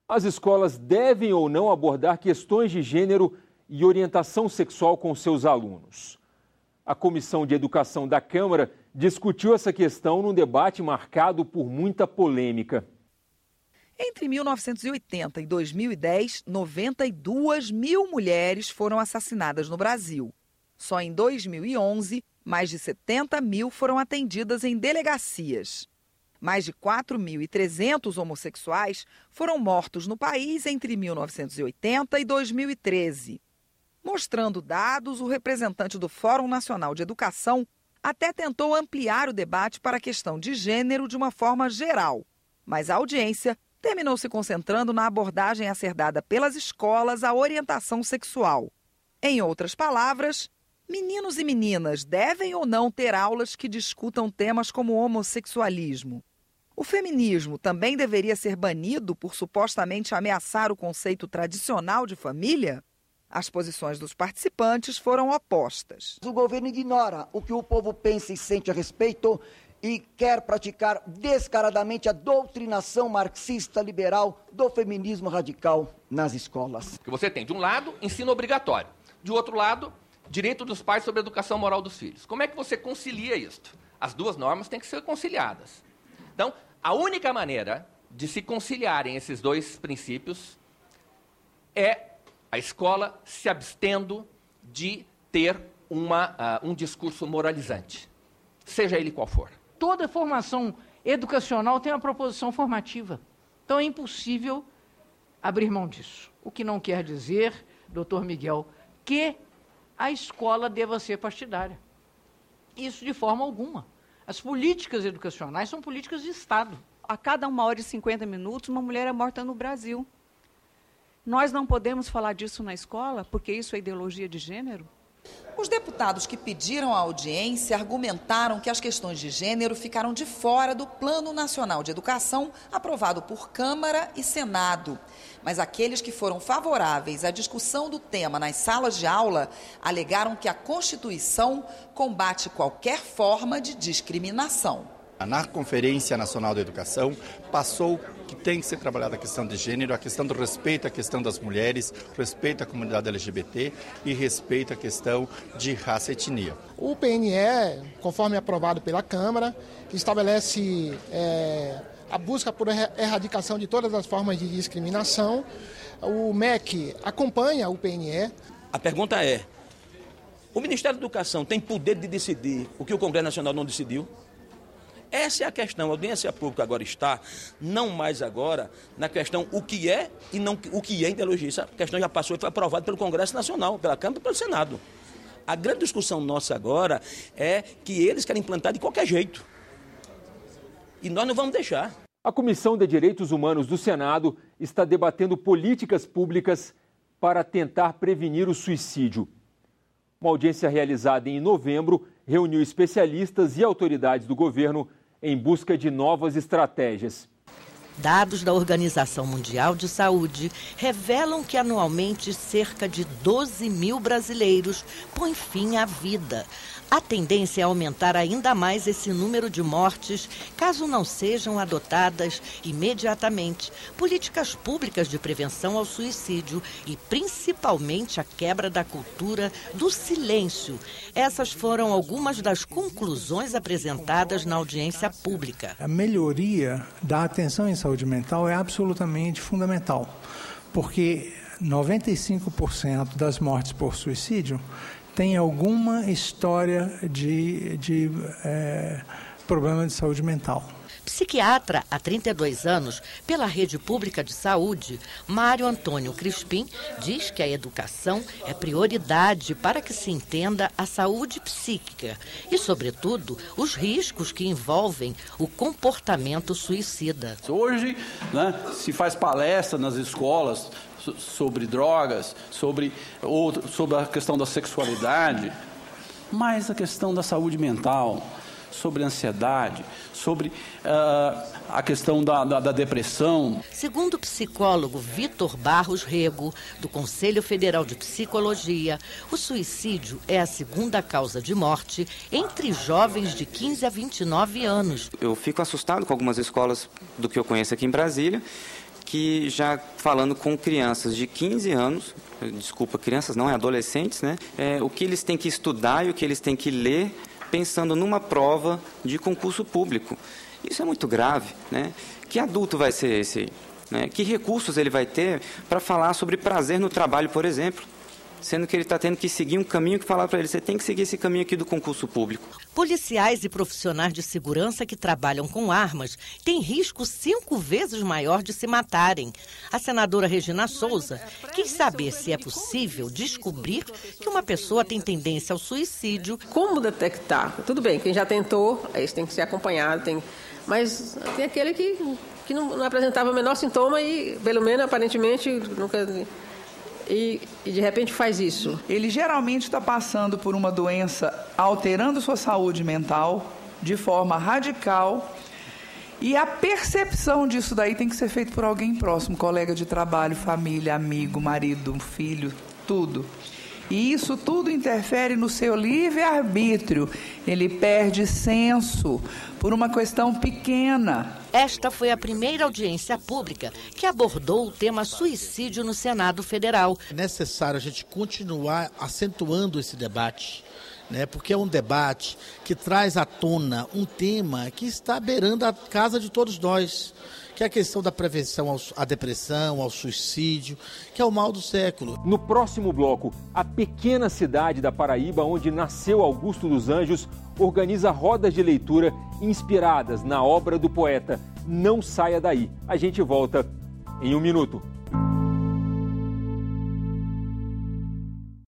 As escolas devem ou não abordar questões de gênero e orientação sexual com seus alunos. A Comissão de Educação da Câmara discutiu essa questão num debate marcado por muita polêmica. Entre 1980 e 2010, 92 mil mulheres foram assassinadas no Brasil. Só em 2011, mais de 70 mil foram atendidas em delegacias. Mais de 4.300 homossexuais foram mortos no país entre 1980 e 2013. Mostrando dados, o representante do Fórum Nacional de Educação até tentou ampliar o debate para a questão de gênero de uma forma geral. Mas a audiência terminou se concentrando na abordagem a ser dada pelas escolas à orientação sexual. Em outras palavras, meninos e meninas devem ou não ter aulas que discutam temas como homossexualismo. O feminismo também deveria ser banido por supostamente ameaçar o conceito tradicional de família? As posições dos participantes foram opostas. O governo ignora o que o povo pensa e sente a respeito e quer praticar descaradamente a doutrinação marxista liberal do feminismo radical nas escolas. Que você tem, de um lado, ensino obrigatório. De outro lado, direito dos pais sobre a educação moral dos filhos. Como é que você concilia isto? As duas normas têm que ser conciliadas. Então, a única maneira de se conciliarem esses dois princípios é a escola se abstendo de ter um discurso moralizante, seja ele qual for. Toda formação educacional tem uma proposição formativa. Então é impossível abrir mão disso. O que não quer dizer, doutor Miguel, que a escola deva ser partidária. Isso de forma alguma. As políticas educacionais são políticas de Estado. A cada 1h50, uma mulher é morta no Brasil. Nós não podemos falar disso na escola, porque isso é ideologia de gênero? Os deputados que pediram a audiência argumentaram que as questões de gênero ficaram de fora do Plano Nacional de Educação, aprovado por Câmara e Senado. Mas aqueles que foram favoráveis à discussão do tema nas salas de aula alegaram que a Constituição combate qualquer forma de discriminação. Na Conferência Nacional da Educação, passou que tem que ser trabalhada a questão de gênero, a questão do respeito à questão das mulheres, respeito à comunidade LGBT e respeito à questão de raça e etnia. O PNE, conforme aprovado pela Câmara, estabelece a busca por erradicação de todas as formas de discriminação. O MEC acompanha o PNE. A pergunta é, o Ministério da Educação tem poder de decidir o que o Congresso Nacional não decidiu? Essa é a questão. A audiência pública agora está, não mais agora, na questão o que é e não o que é ideologia. Essa questão já passou e foi aprovada pelo Congresso Nacional, pela Câmara e pelo Senado. A grande discussão nossa agora é que eles querem implantar de qualquer jeito. E nós não vamos deixar. A Comissão de Direitos Humanos do Senado está debatendo políticas públicas para tentar prevenir o suicídio. Uma audiência realizada em novembro reuniu especialistas e autoridades do governo em busca de novas estratégias. Dados da Organização Mundial de Saúde revelam que anualmente cerca de 12 mil brasileiros põem fim à vida. A tendência é aumentar ainda mais esse número de mortes, caso não sejam adotadas imediatamente políticas públicas de prevenção ao suicídio e principalmente a quebra da cultura do silêncio. Essas foram algumas das conclusões apresentadas na audiência pública. A melhoria da atenção em saúde mental é absolutamente fundamental, porque 95% das mortes por suicídio tem alguma história de problema de saúde mental. Psiquiatra há 32 anos pela Rede Pública de Saúde, Mário Antônio Crispim diz que a educação é prioridade para que se entenda a saúde psíquica e, sobretudo, os riscos que envolvem o comportamento suicida. Hoje, se faz palestra nas escolas sobre drogas, sobre a questão da sexualidade, mas a questão da saúde mental, sobre ansiedade, sobre a questão da depressão. Segundo o psicólogo Vitor Barros Rego, do Conselho Federal de Psicologia, o suicídio é a segunda causa de morte entre jovens de 15 a 29 anos. Eu fico assustado com algumas escolas do que eu conheço aqui em Brasília, que já falando com crianças de 15 anos, desculpa, crianças não, adolescentes, né? O que eles têm que estudar e o que eles têm que ler pensando numa prova de concurso público. Isso é muito grave, né? Que adulto vai ser esse? Né? Que recursos ele vai ter para falar sobre prazer no trabalho, por exemplo? Sendo que ele está tendo que seguir um caminho que falar para ele, você tem que seguir esse caminho aqui do concurso público. Policiais e profissionais de segurança que trabalham com armas têm risco 5 vezes maior de se matarem. A senadora Regina Souza quis saber se é possível descobrir que uma pessoa tem tendência ao suicídio. Como detectar? Tudo bem, quem já tentou, isso tem que ser acompanhado, mas tem aquele que não apresentava o menor sintoma e, pelo menos, aparentemente, nunca... E de repente faz isso. Ele geralmente está passando por uma doença alterando sua saúde mental de forma radical, e a percepção disso daí tem que ser feita por alguém próximo, colega de trabalho, família, amigo, marido, filho, tudo. E isso tudo interfere no seu livre-arbítrio. Ele perde senso por uma questão pequena. Esta foi a primeira audiência pública que abordou o tema suicídio no Senado Federal. É necessário a gente continuar acentuando esse debate, né? Porque é um debate que traz à tona um tema que está beirando a casa de todos nós, que é a questão da prevenção à depressão, ao suicídio, que é o mal do século. No próximo bloco, a pequena cidade da Paraíba, onde nasceu Augusto dos Anjos, organiza rodas de leitura inspiradas na obra do poeta. Não saia daí. A gente volta em um minuto.